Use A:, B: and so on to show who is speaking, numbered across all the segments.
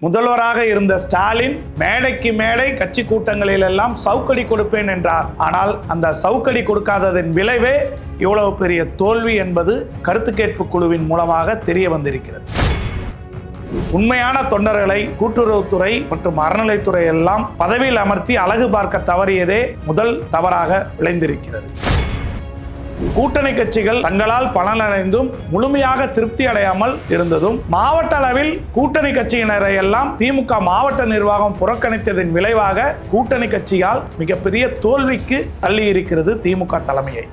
A: முதல்வராக இருந்த ஸ்டாலின் மேடைக்கு மேடை கட்சி கூட்டங்களில் எல்லாம் சவுக்கடி கொடுப்பேன் என்றார். ஆனால் அந்த சவுக்கடி கொடுக்காததன் விளைவே இவ்வளவு பெரிய தோல்வி என்பது கருத்து கேட்பு குழுவின் மூலமாக தெரிய வந்திருக்கிறது. உண்மையான தொண்டர்களை கூட்டுறவுத்துறை மற்றும் அறநிலைத்துறை எல்லாம் பதவியில் அமர்த்தி அழகு பார்க்க தவறியதே முதல் தவறாக விளைந்திருக்கிறது. கூட்டணி கட்சிகள் தங்களால் பலனடைந்தும் முழுமையாக திருப்தி அடையாமல் இருந்ததும் மாவட்ட அளவில் கூட்டணி கட்சியினரை எல்லாம் திமுக மாவட்ட நிர்வாகம் புறக்கணித்ததன் விளைவாக கூட்டணி கட்சியால் மிகப்பெரிய தோல்விக்கு தள்ளி இருக்கிறது திமுக தலைமையை.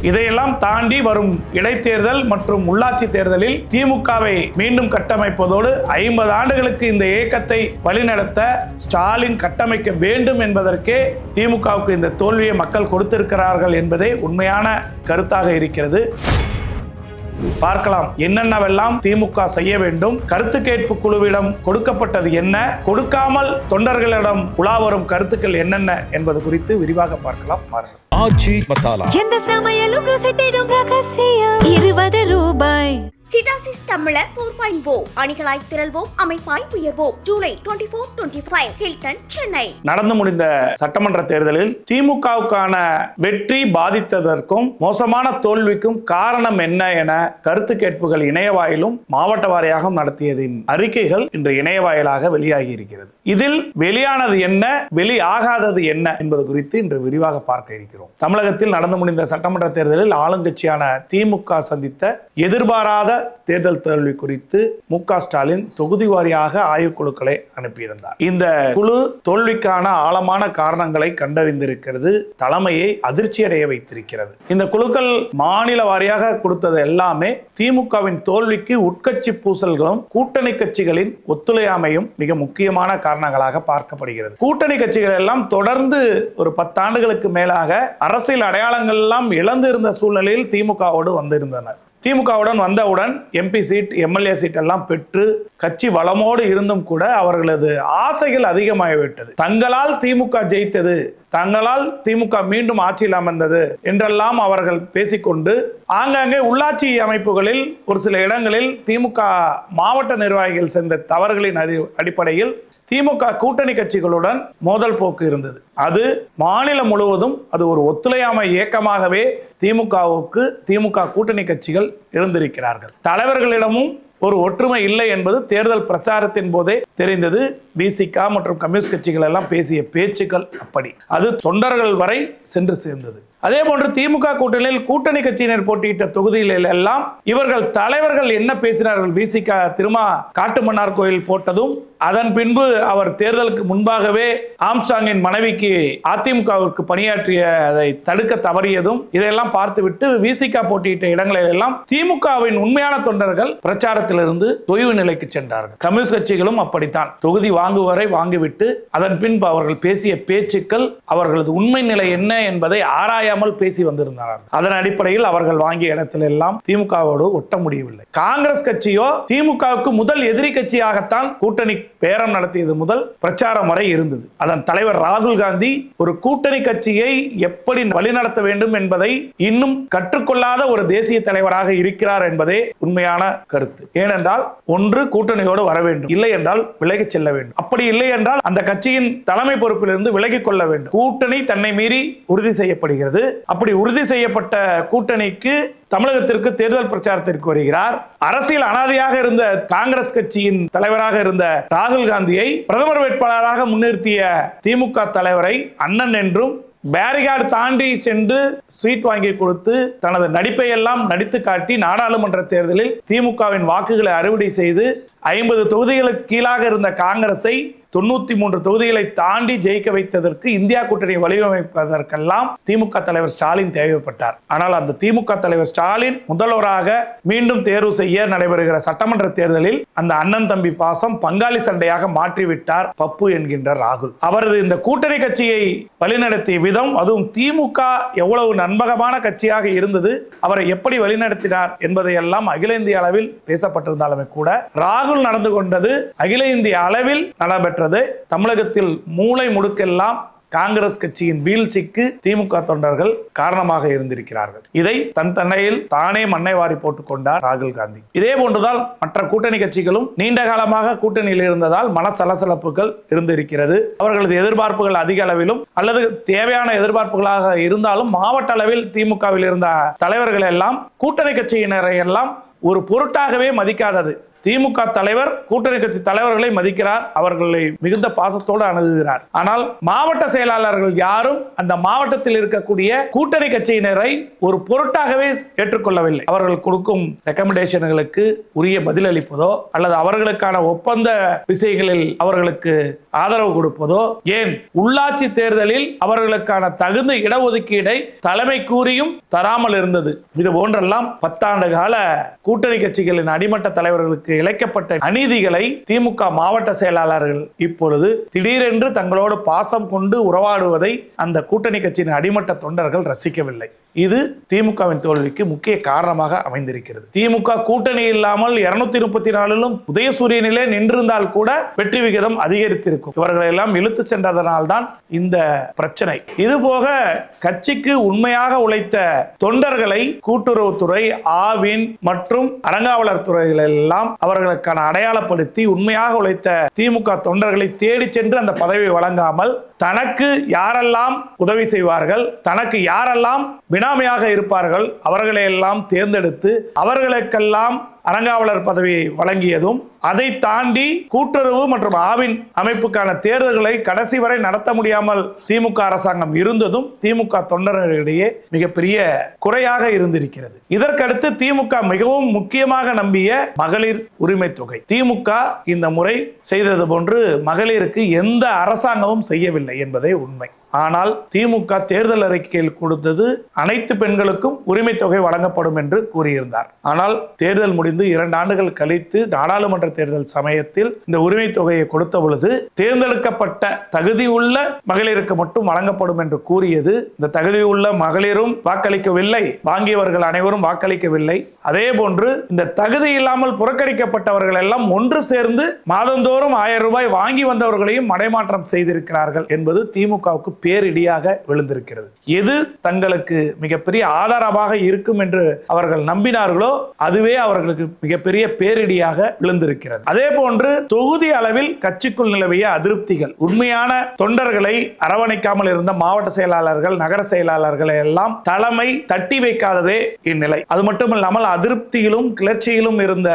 A: இதையெல்லாம் தாண்டி வரும் இடைத்தேர்தல் மற்றும் உள்ளாட்சி தேர்தலில் திமுகவை மீண்டும் கட்டமைப்பதோடு 50 ஆண்டுகளுக்கு இந்த இயக்கத்தை வழிநடத்த ஸ்டாலின் கட்டமைக்க வேண்டும் என்பதற்கே திமுகவுக்கு இந்த தோல்வியை மக்கள் கொடுத்திருக்கிறார்கள் என்பதே உண்மையான கருத்தாக இருக்கிறது. பார்க்கலாம் என்னென்னவெல்லாம் திமுக செய்ய வேண்டும், கருத்து கேட்பு குழுவிடம் கொடுக்கப்பட்டது என்ன, கொடுக்காமல் தொண்டர்களிடம் உலாவரும் கருத்துக்கள் என்னென்ன என்பது குறித்து விரிவாக பார்க்கலாம்.
B: ஆச்சி மசாலா
C: எந்த சமையலும் ருசி தேடும் ரகசியம் 20 ரூபாய்.
D: சிடாசிஸ் தமிழர் 4.0 அணிகளாய் திரள்வோம், அமைப்பாய் உயர்வோம். ஜூலை 24-25 ஹில்டன், சென்னை.
A: நடந்து முடிந்த சட்டமன்ற தேர்தலில் திமுகவுக்கான வெற்றி பாதித்ததற்கும் மோசமான தோல்விக்கும் காரணம் என்ன என கருத்து கேட்புகள் இணையவாயிலும் மாவட்ட வாரியாக நடத்தியதின் அறிக்கைகள் இன்று இணையவாயிலாக வெளியாகி இருக்கிறது. இதில் வெளியானது என்ன, வெளியாகாதது என்ன என்பது குறித்து இன்று விரிவாக பார்க்க இருக்கிறோம். தமிழகத்தில் நடந்து முடிந்த சட்டமன்ற தேர்தலில் ஆளுங்கட்சியான திமுக சந்தித்த எதிர்பாராத தேர்தல் தோல்வி குறித்து மு.க. ஸ்டாலின் தொகுதி வாரியாக ஆய்வுக்குழுக்களை அனுப்பியிருந்தார். இந்த குழு தோல்விக்கான ஆழமான காரணங்களை கண்டறிந்திருக்கிறது, தலைமையை அதிர்ச்சியடைய வைத்திருக்கிறது. இந்த குழுக்கள் மாநில வாரியாக கொடுத்தது எல்லாமே திமுகவின் தோல்விக்கு உட்கட்சி பூசல்களும் கூட்டணி கட்சிகளின் ஒத்துழையாமையும் மிக முக்கியமான காரணங்களாக பார்க்கப்படுகிறது. கூட்டணி கட்சிகள் எல்லாம் தொடர்ந்து ஒரு 10 ஆண்டுகளுக்கு மேலாக அரசியல் அடையாளங்கள் எல்லாம் இழந்து இருந்த சூழ்நிலையில் திமுகவோடு வந்திருந்தனர். திமுகவுடன் வந்தவுடன் எம்பி சீட், எம்எல்ஏ சீட் எல்லாம் பெற்று கட்சி வளமோடு இருந்தும் கூட அவர்களது ஆசைகள் அதிகமாகிவிட்டது. தங்களால் திமுக ஜெயித்தது, தங்களால் திமுக மீண்டும் ஆட்சியில் அமர்ந்தது என்றெல்லாம் அவர்கள் பேசிக்கொண்டு ஆங்காங்கே உள்ளாட்சி அமைப்புகளில் ஒரு சில இடங்களில் திமுக மாவட்ட நிர்வாகிகள் சென்ற தவறுகளின் அடிப்படையில் திமுக கூட்டணி கட்சிகளுடன் மோதல் போக்கு இருந்தது. அது மாநிலம் முழுவதும் அது ஒரு ஒத்துழையாமை இயக்கமாகவே திமுக கூட்டணி கட்சிகள் இருந்திருக்கிறார்கள். தலைவர்களிடமும் ஒரு ஒற்றுமை இல்லை என்பது தேர்தல் பிரச்சாரத்தின் போதே தெரிந்தது. விசிக மற்றும் கம்யூனிஸ்ட் கட்சிகள் எல்லாம் பேசிய பேச்சுக்கள் அப்படி அது தொண்டர்கள் வரை சென்று சேர்ந்தது. அதே போன்று திமுக கூட்டணியில் கூட்டணி கட்சியினர் போட்டியிட்ட தொகுதிகளில் எல்லாம் இவர்கள் தலைவர்கள் என்ன பேசினார்கள். விசிக திருமா காட்டுமன்னார் கோயில் போட்டதும் அதன் பின்பு அவர் தேர்தலுக்கு முன்பாகவே ஆம்ஸ்ட்ராங்கின் மனைவிக்கு அதிமுகவிற்கு பணியாற்றியதை தடுக்க தவறியதும் இதையெல்லாம் பார்த்துவிட்டு விசிக போட்டியிட்ட இடங்களில் எல்லாம் திமுகவின் உண்மையான தொண்டர்கள் பிரச்சாரத்திலிருந்து தொய்வு நிலைக்கு சென்றார்கள். கம்யூனிஸ்ட் கட்சிகளும் அப்படித்தான் தொகுதி வாங்குவரை வாங்கிவிட்டு அதன் பின்பு அவர்கள் பேசிய பேச்சுக்கள் அவர்களது உண்மை நிலை என்ன என்பதை ஆராயாமல் பேசி வந்திருந்தார்கள். அதன் அடிப்படையில் அவர்கள் வாங்கிய இடத்தில் எல்லாம் திமுகவோடு ஒட்ட முடியவில்லை. காங்கிரஸ் கட்சியோ திமுகவுக்கு முதல் எதிரி கட்சியாகத்தான் கூட்டணி பேரம் நடத்தியது முதல் பிரச்சாரம் வரை இருந்தது. அதன் தலைவர் ராகுல் காந்தி ஒரு கூட்டணி கட்சியை எப்படி வழிநடத்த வேண்டும் என்பதை இன்னும் கற்றுக்கொள்ளாத ஒரு தேசிய தலைவராக இருக்கிறார் என்பதே உண்மையான கருத்து. ஏனென்றால் ஒன்று கூட்டணியோடு வர வேண்டும், இல்லை என்றால் விலகி செல்ல வேண்டும். அப்படி இல்லை என்றால் அந்த கட்சியின் தலைமை பொறுப்பிலிருந்து விலகிக் கொள்ள வேண்டும். கூட்டணி தன்னை மீறி உறுதி செய்யப்படுகிறது. அப்படி உறுதி செய்யப்பட்ட கூட்டணிக்கு தமிழகத்திற்கு தேர்தல் பிரச்சாரத்திற்கு வருகிறார். அரசியல் அனாதையாக இருந்த காங்கிரஸ் கட்சியின் தலைவராக இருந்த ராகுல் காந்தியை பிரதமர் வேட்பாளராக முன்னிறுத்திய திமுக தலைவரை அண்ணன் என்றும் பேரிகார்டு தாண்டி சென்று ஸ்வீட் வாங்கி கொடுத்து தனது நடிப்பை எல்லாம் நடித்து காட்டி நாடாளுமன்ற தேர்தலில் திமுகவின் வாக்குகளை அறுவடை செய்து 50 தொகுதிகளுக்கு கீழாக இருந்த காங்கிரஸை 93 தொகுதிகளை தாண்டி ஜெயிக்க வைத்ததற்கு இந்தியா கூட்டணி வடிவமைப்பதற்கெல்லாம் திமுக தலைவர் ஸ்டாலின் தேவைப்பட்டார். ஆனால் அந்த திமுக தலைவர் ஸ்டாலின் முதல்வராக மீண்டும் தேர்வு செய்ய நடைபெறுகிற சட்டமன்ற தேர்தலில் அந்த அண்ணன் தம்பி பாசம் பங்காளி சண்டையாக மாற்றிவிட்டார் பப்பு என்கின்ற ராகுல். அவரது இந்த கூட்டணி கட்சியை வழிநடத்திய விதம், அதுவும் திமுக எவ்வளவு நம்பகமான கட்சியாக இருந்தது, அவரை எப்படி வழிநடத்தினார் என்பதையெல்லாம் அகில இந்திய அளவில் பேசப்பட்டிருந்தாலுமே கூட ராகுல் நடந்து கொண்டது அகில இந்திய அளவில் நடைபெற்ற தமிழகத்தில் மூளை முடுக்கெல்லாம் காங்கிரஸ் கட்சியின் வீழ்ச்சிக்கு திமுக தொண்டர்கள் காரணமாக இருந்திருக்கிறார்கள். இதை தன் தன்னையில் தானே மண்ணை வாரி போட்டுக் கொண்டார் ராகுல் காந்தி. இதே போன்றுதான் மற்ற கூட்டணி கட்சிகளும் நீண்ட காலமாக கூட்டணியில் இருந்ததால் மனசலசலப்புகள் இருந்திருக்கிறது. அவர்களது எதிர்பார்ப்புகள் அதிக அளவிலும் அல்லது தேவையான எதிர்பார்ப்புகளாக இருந்தாலும் மாவட்ட அளவில் திமுகவில் இருந்த தலைவர்கள் எல்லாம் கூட்டணி கட்சியினரை எல்லாம் ஒரு பொருட்டாகவே மதிக்காதது. திமுக தலைவர் கூட்டணி கட்சி தலைவர்களை மதிக்கிறார், அவர்களை மிகுந்த பாசத்தோடு அணுகுகிறார். ஆனால் மாவட்ட செயலாளர்கள் யாரும் அந்த மாவட்டத்தில் இருக்கக்கூடிய கூட்டணி கட்சியினரை ஒரு பொருட்டாகவே ஏற்றுக்கொள்ளவில்லை. அவர்கள் கொடுக்கும் ரெக்கமெண்டேஷன்களுக்கு உரிய பதிலளிப்பதோ அல்லது அவர்களுக்கான ஒப்பந்த விஷயங்களில் அவர்களுக்கு ஆதரவு கொடுப்பதோ, ஏன் உள்ளாட்சி தேர்தலில் அவர்களுக்கான தகுந்த இடஒதுக்கீடை தலைமை கூறியும் தராமல் இருந்தது. இது போன்றெல்லாம் 10 ஆண்டு கால கூட்டணி கட்சிகளின் அடிமட்ட தலைவர்களுக்கு இழைக்கப்பட்ட அநீதிகளை திமுக மாவட்ட செயலாளர்கள் இப்பொழுது திடீரென்று தங்களோடு பாசம் கொண்டு உறவாடுவதை அந்த கூட்டணி கட்சியின் அடிமட்ட தொண்டர்கள் ரசிக்கவில்லை. இது திமுகவின் தோல்விக்கு முக்கிய காரணமாக அமைந்திருக்கிறது. திமுக கூட்டணி இல்லாமல் 234 உதயசூரியனிலே நின்றிருந்தால் கூட வெற்றி விகிதம் அதிகரித்திருக்கும். இவர்களை எல்லாம் இழுத்து சென்றதனால் தான் இந்த பிரச்சனை. இதுபோக கட்சிக்கு உண்மையாக உழைத்த தொண்டர்களை கூட்டுறவுத்துறை, ஆவின் மற்றும் அறங்காவலர் துறைகள் எல்லாம் அவர்களுக்கான அடையாளப்படுத்தி உண்மையாக உழைத்த திமுக தொண்டர்களை தேடி சென்று அந்த பதவியை வழங்காமல் தனக்கு யாரெல்லாம் உதவி செய்வார்கள், தனக்கு யாரெல்லாம் பினாமியாக இருப்பார்கள் அவர்களை எல்லாம் தேர்ந்தெடுத்து அவர்களுக்கெல்லாம் அறங்காவலர் பதவியை வழங்கியதும், அதை தாண்டி கூட்டுறவு மற்றும் ஆவின் அமைப்புக்கான தேர்தல்களை கடைசி வரை நடத்த முடியாமல் திமுக அரசாங்கம் இருந்ததும் திமுக தொண்டர்களிடையே மிகப்பெரிய குறையாக இருந்திருக்கிறது. இதற்கடுத்து திமுக மிகவும் முக்கியமாக நம்பிய மகளிர் உரிமை தொகை. திமுக இந்த முறை செய்தது போன்று மகளிருக்கு எந்த அரசாங்கமும் செய்யவில்லை என்பதே உண்மை. ஆனால் திமுக தேர்தல் அறிக்கையில் கொடுத்தது அனைத்து பெண்களுக்கும் உரிமை தொகை வழங்கப்படும் என்று கூறியிருந்தார். ஆனால் தேர்தல் முடிந்து 2 ஆண்டுகள் கழித்து நாடாளுமன்ற தேர்தல் சமயத்தில் இந்த உரிமை தொகையை கொடுத்த பொழுது தேர்ந்தெடுக்கப்பட்ட தகுதியுள்ள மகளிருக்கு மட்டும் வழங்கப்படும் என்று கூறியது. இந்த தகுதியுள்ள மகளிரும் வாக்களிக்கவில்லை, வாங்கியவர்கள் அனைவரும் வாக்களிக்கவில்லை. அதே போன்று இந்த தகுதி இல்லாமல் புறக்கணிக்கப்பட்டவர்கள் எல்லாம் ஒன்று சேர்ந்து மாதந்தோறும் 1000 ரூபாய் வாங்கி வந்தவர்களையும் மடைமாற்றம் செய்திருக்கிறார்கள் என்பது திமுகவுக்கு பேரிடியாக விழுந்திருக்கிறது. எது தங்களுக்கு மிகப்பெரிய ஆதாரமாக இருக்கும் என்று அவர்கள் நம்பினார்களோ அதுவே அவர்களுக்கு மிகப்பெரிய பேரிடியாக விழுந்திருக்கிறது. அதே போன்று தொகுதி அளவில் கட்சிக்குள் நிலவிய அதிருப்திகள், உண்மையான தொண்டர்களை அரவணைக்காமல் இருந்த மாவட்ட செயலாளர்கள், நகர செயலாளர்களை எல்லாம் தலைமை தட்டி வைக்காததே இந்நிலை. அது மட்டுமில்லாமல் அதிருப்தியிலும் கிளர்ச்சியிலும் இருந்த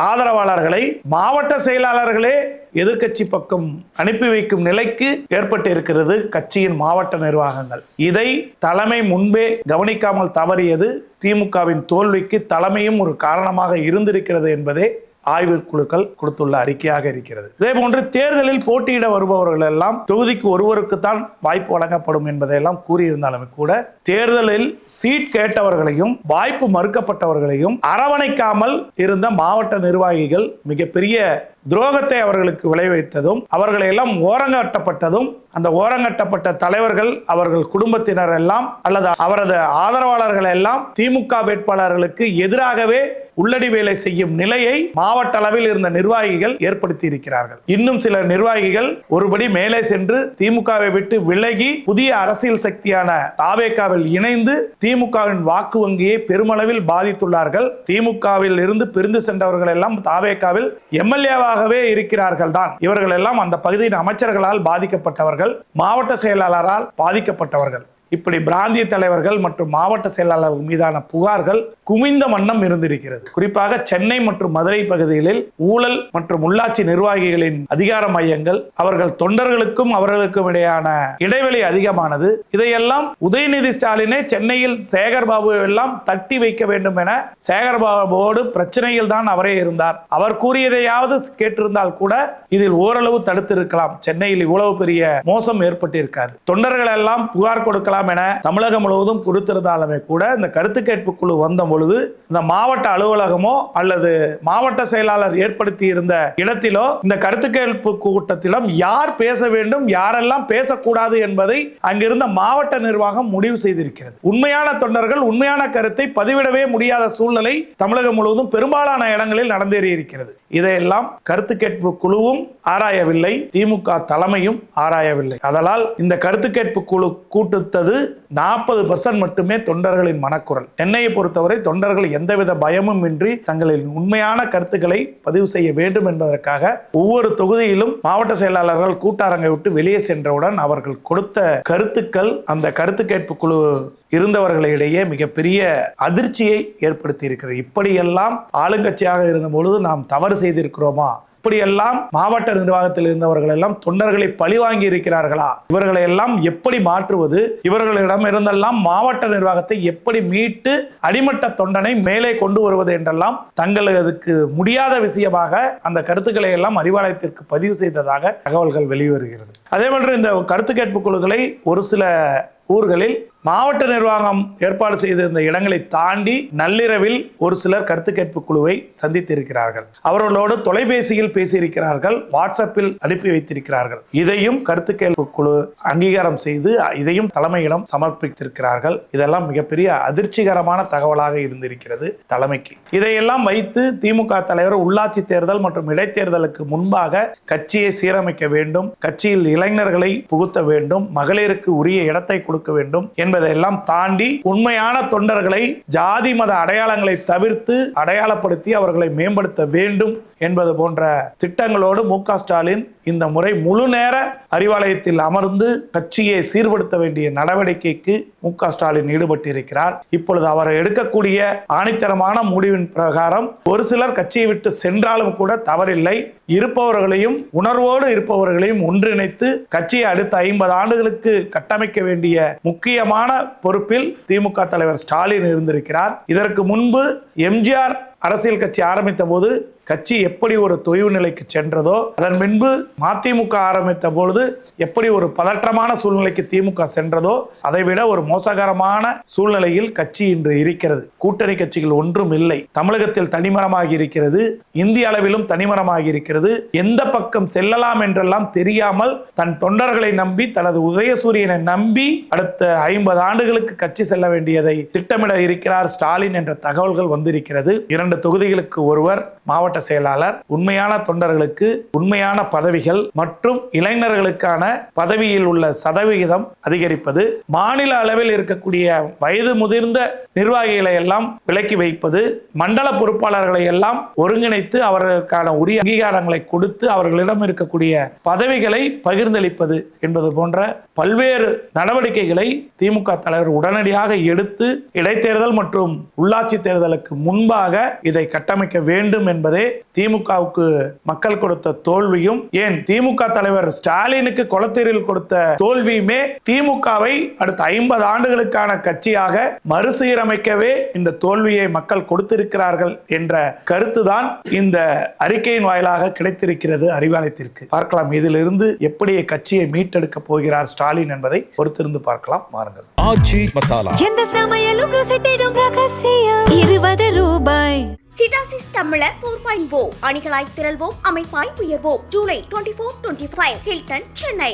A: ஆதரவாளர்களை மாவட்ட செயலாளர்களே எதிர்க்கட்சி பக்கம் அனுப்பி வைக்கும் நிலைக்கு ஏற்பட்டு இருக்கிறது கட்சியின் மாவட்ட நிர்வாகங்கள். இதை தலைமை முன்பே கவனிக்காமல் தவறியது திமுகவின் தோல்விக்கு தலைமையும் ஒரு காரணமாக இருந்திருக்கிறது என்பதே ஆய்வு குழுக்கள் கொடுத்துள்ள அறிக்கையாக இருக்கிறது. இதே போன்று தேர்தலில் போட்டியிட வருபவர்கள் எல்லாம் தொகுதிக்கு ஒருவருக்கு தான் வாய்ப்பு வழங்கப்படும் என்பதையெல்லாம் கூறியிருந்தாலும் கூட தேர்தலில் சீட் கேட்டவர்களையும் வாய்ப்பு மறுக்கப்பட்டவர்களையும் அரவணைக்காமல் இருந்த மாவட்ட நிர்வாகிகள் மிகப்பெரிய துரோகத்தை அவர்களுக்கு விளைவித்ததும், அவர்களை எல்லாம் ஓரங்கட்டப்பட்டதும், அந்த ஓரங்கட்டப்பட்ட தலைவர்கள், அவர்கள் குடும்பத்தினர் எல்லாம் அல்லது அவரது ஆதரவாளர்கள் எல்லாம் திமுக வேட்பாளர்களுக்கு எதிராகவே உள்ளடி வேலை செய்யும் நிலையை மாவட்ட அளவில் இருந்த நிர்வாகிகள் ஏற்படுத்தி இருக்கிறார்கள். இன்னும் சில நிர்வாகிகள் ஒருபடி மேலே சென்று திமுகவை விட்டு விலகி புதிய அரசியல் சக்தியான தாவேகாவில் இணைந்து திமுகவின் வாக்கு வங்கியை பெருமளவில் பாதித்துள்ளார்கள். திமுகவில் இருந்து பிரிந்து சென்றவர்கள் எல்லாம் தாவேகாவில் எம்எல்ஏவாகவே இருக்கிறார்கள் தான். இவர்கள் எல்லாம் அந்த பகுதியின் அமைச்சர்களால் பாதிக்கப்பட்டவர்கள், மாவட்ட செயலாளரால் பாதிக்கப்பட்டவர்கள். இப்படி பிராந்திய தலைவர்கள் மற்றும் மாவட்ட செயலாளர்கள் மீதான புகார்கள் குவிந்த வண்ணம் இருந்திருக்கிறது. குறிப்பாக சென்னை மற்றும் மதுரை பகுதிகளில் ஊழல் மற்றும் உள்ளாட்சி நிர்வாகிகளின் அதிகார மையங்கள், அவர்கள் தொண்டர்களுக்கும் அவர்களுக்கும் இடையான இடைவெளி அதிகமானது. இதையெல்லாம் உதயநிதி ஸ்டாலினே சென்னையில் சேகர்பாபு எல்லாம் தட்டி வைக்க வேண்டும் என சேகர்பாபுவோடு பிரச்சனையில் தான் அவரே இருந்தார். அவர் கூறியதையாவது கேட்டிருந்தால் கூட இதில் ஓரளவு தடுத்து இருக்கலாம். சென்னையில் இவ்வளவு பெரிய மோசம் ஏற்பட்டிருக்காது. தொண்டர்கள் எல்லாம் புகார் கொடுக்கலாம் என தமிழகம் முழுவதும் கொடுத்திருந்தாலுமே கூட இந்த கருத்து கேட்பு குழு வந்த பொழுது இந்த மாவட்ட அலுவலகமோ அல்லது மாவட்ட செயலாளர் ஏற்படுத்தி இருந்த இடத்திலோ இந்த கருத்து கேட்பு கூட்டத்திலும் யார் பேச வேண்டும், யாரெல்லாம் பேசக்கூடாது என்பதை அங்கிருந்த மாவட்ட நிர்வாகம் முடிவு செய்திருக்கிறது. உண்மையான தொண்டர்கள் உண்மையான கருத்தை பதிவிடவே முடியாத சூழ்நிலை தமிழகம் முழுவதும் பெரும்பாலான இடங்களில் நடந்தேறி இருக்கிறது. இதையெல்லாம் கருத்து கேட்பு குழுவும் ஆராயவில்லை, திமுக தலைமையும் ஆராயவில்லை. அதனால் இந்த கருத்து கேட்பு குழு கூட்டுத்தது 40% மட்டுமே தொண்டர்களின் மனக்குரல். சென்னையை பொறுத்தவரை தொண்டர்கள் எந்தவித பயமும் இன்றி தங்களின் உண்மையான கருத்துக்களை பதிவு செய்ய வேண்டும் என்பதற்காக ஒவ்வொரு தொகுதியிலும் மாவட்ட செயலாளர்கள் கூட்டரங்கை விட்டு வெளியே சென்றவுடன் அவர்கள் கொடுத்த கருத்துக்கள் அந்த கருத்து கேட்பு குழு இருந்தவர்களிடையே மிகப்பெரிய அதிர்ச்சியை ஏற்படுத்தி இருக்கிறது. இப்படியெல்லாம் ஆளுங்கட்சியாக இருந்த பொழுது நாம் தவறு செய்திருக்கிறோமா? இப்படியெல்லாம் மாவட்ட நிர்வாகத்தில் இருந்தவர்கள் எல்லாம் தொண்டர்களை பழிவாங்கி இருக்கிறார்களா? இவர்களை எல்லாம் எப்படி மாற்றுவது? இவர்களிடம் இருந்தெல்லாம் மாவட்ட நிர்வாகத்தை எப்படி மீட்டு அடிமட்ட தொண்டனை மேலே கொண்டு வருவது என்றெல்லாம் தங்களுக்கு முடியாத விஷயமாக அந்த கருத்துக்களை எல்லாம் அறிவாலயத்திற்கு பதிவு செய்ததாக தகவல்கள் வெளிவருகிறது. அதே போன்று இந்த கருத்து கேட்பு குழுக்களை ஒரு சில ஊர்களில் மாவட்ட நிர்வாகம் ஏற்பாடு செய்திருந்த இடங்களை தாண்டி நள்ளிரவில் ஒரு சிலர் கருத்து கேட்பு குழுவை சந்தித்திருக்கிறார்கள். அவர்களோடு தொலைபேசியில் பேசியிருக்கிறார்கள், வாட்ஸ்அப்பில் அனுப்பி வைத்திருக்கிறார்கள். இதையும் கருத்து கேட்பு குழு அங்கீகாரம் செய்து இதையும் தலைமையிடம் சமர்ப்பித்திருக்கிறார்கள். இதெல்லாம் மிகப்பெரிய அதிர்ச்சிகரமான தகவலாக இருந்திருக்கிறது தலைமைக்கு. இதையெல்லாம் வைத்து திமுக தலைவர் உள்ளாட்சி தேர்தல் மற்றும் இடைத்தேர்தலுக்கு முன்பாக கட்சியை சீரமைக்க வேண்டும், கட்சியில் இளைஞர்களை புகுத்த வேண்டும், மகளிருக்கு உரிய இடத்தை கொடுக்க வேண்டும் என்பதையெல்லாம் தாண்டி உண்மையான தொண்டர்களை ஜாதி மத அடையாளங்களை தவிர்த்து அடையாளப்படுத்தி அவர்களை மேம்படுத்த வேண்டும் என்பது போன்ற திட்டங்களோடு மு.க. ஸ்டாலின் இந்த முறை முழு நேர அறிவாலயத்தில் அமர்ந்து கட்சியை சீர்படுத்த வேண்டிய நடவடிக்கைக்கு மு.க. ஸ்டாலின் ஈடுபட்டிருக்கிறார். இப்பொழுது அவர் எடுக்கக்கூடிய ஆணித்தரமான முடிவின் பிரகாரம் ஒரு சிலர் கட்சியை விட்டு சென்றாலும் கூட தவறில்லை, இருப்பவர்களையும் உணர்வோடு இருப்பவர்களையும் ஒன்றிணைத்து கட்சியை அடுத்த 50 ஆண்டுகளுக்கு கட்டமைக்க வேண்டிய முக்கியமான பொறுப்பில் திமுக தலைவர் ஸ்டாலின் இருந்திருக்கிறார். இதற்கு முன்பு எம்ஜிஆர் அரசியல் கட்சி ஆரம்பித்த போது கட்சி எப்படி ஒரு தொய்வு நிலைக்கு சென்றதோ, அதன் பின்பு மதிமுக ஆரம்பித்த பொழுது எப்படி ஒரு பதற்றமான சூழ்நிலைக்கு திமுக சென்றதோ, அதைவிட ஒரு மோசகரமான சூழ்நிலையில் கட்சி இன்று இருக்கிறது. கூட்டணி கட்சிகள் ஒன்றும் இல்லை. தமிழகத்தில் தனிமரமாகி இருக்கிறது, இந்திய அளவிலும் தனிமரமாகி இருக்கிறது. எந்த பக்கம் செல்லலாம் என்றெல்லாம் தெரியாமல் தன் தொண்டர்களை நம்பி, தனது உதயசூரியனை நம்பி அடுத்த 50 ஆண்டுகளுக்கு கட்சி செல்ல வேண்டியதை திட்டமிட இருக்கிறார் ஸ்டாலின் என்ற தகவல்கள் வந்திருக்கிறது. 2 தொகுதிகளுக்கு ஒருவர் மாவட்ட செயலாளர், உண்மையான தொண்டர்களுக்கு உண்மையான பதவிகள் மற்றும் இளைஞர்களுக்கான பதவியில் உள்ள சதவிகிதம் அதிகரிப்பது, மாநில அளவில் இருக்கக்கூடிய வயது முதிர்ந்த நிர்வாகிகளை எல்லாம் விலக்கி வைப்பது, மண்டல பொறுப்பாளர்களை எல்லாம் ஒருங்கிணைத்து அவர்களுக்கான உரிய அங்கீகாரங்களை கொடுத்து அவர்களிடம் இருக்கக்கூடிய பதவிகளை பகிர்ந்தளிப்பது என்பது போன்ற பல்வேறு நடவடிக்கைகளை திமுக தலைவர் உடனடியாக எடுத்து இடைத்தேர்தல் மற்றும் உள்ளாட்சி தேர்தலுக்கு முன்பாக இதை கட்டமைக்க வேண்டும் என்பதே திமுகவுக்கு மக்கள் கொடுத்த தோல்வியும், ஏன் திமுக தலைவர் ஸ்டாலினுக்கு கொளத்தீரில் கொடுத்த தோல்வியுமே திமுகவை அடுத்த 50 ஆண்டுகளுக்கான கட்சியாக மறுசீரமைக்கவே இந்த தோல்வியை மக்கள் கொடுத்திருக்கிறார்கள் என்ற கருத்துதான் இந்த அறிக்கையின் வாயிலாக கிடைத்திருக்கிறது அறிவாலயத்திற்கு. பார்க்கலாம் இதிலிருந்து எப்படி கட்சியை மீட்டெடுக்க போகிறார் ஸ்டாலின் என்பதை பொறுத்திருந்து பார்க்கலாம். வாருங்கள்.
B: ஆச்சி மசாலா,
C: எந்த சமையலும் ருசி தேடும் ரகசியம் 20 ரூபாய்.
D: சிட்டாசிஸ் தமிழர் 4.0 அணிகளாய் திரள்வோம், அமைப்பாய் உயர்வோம். ஜூலை 24-25 ஹில்டன், சென்னை.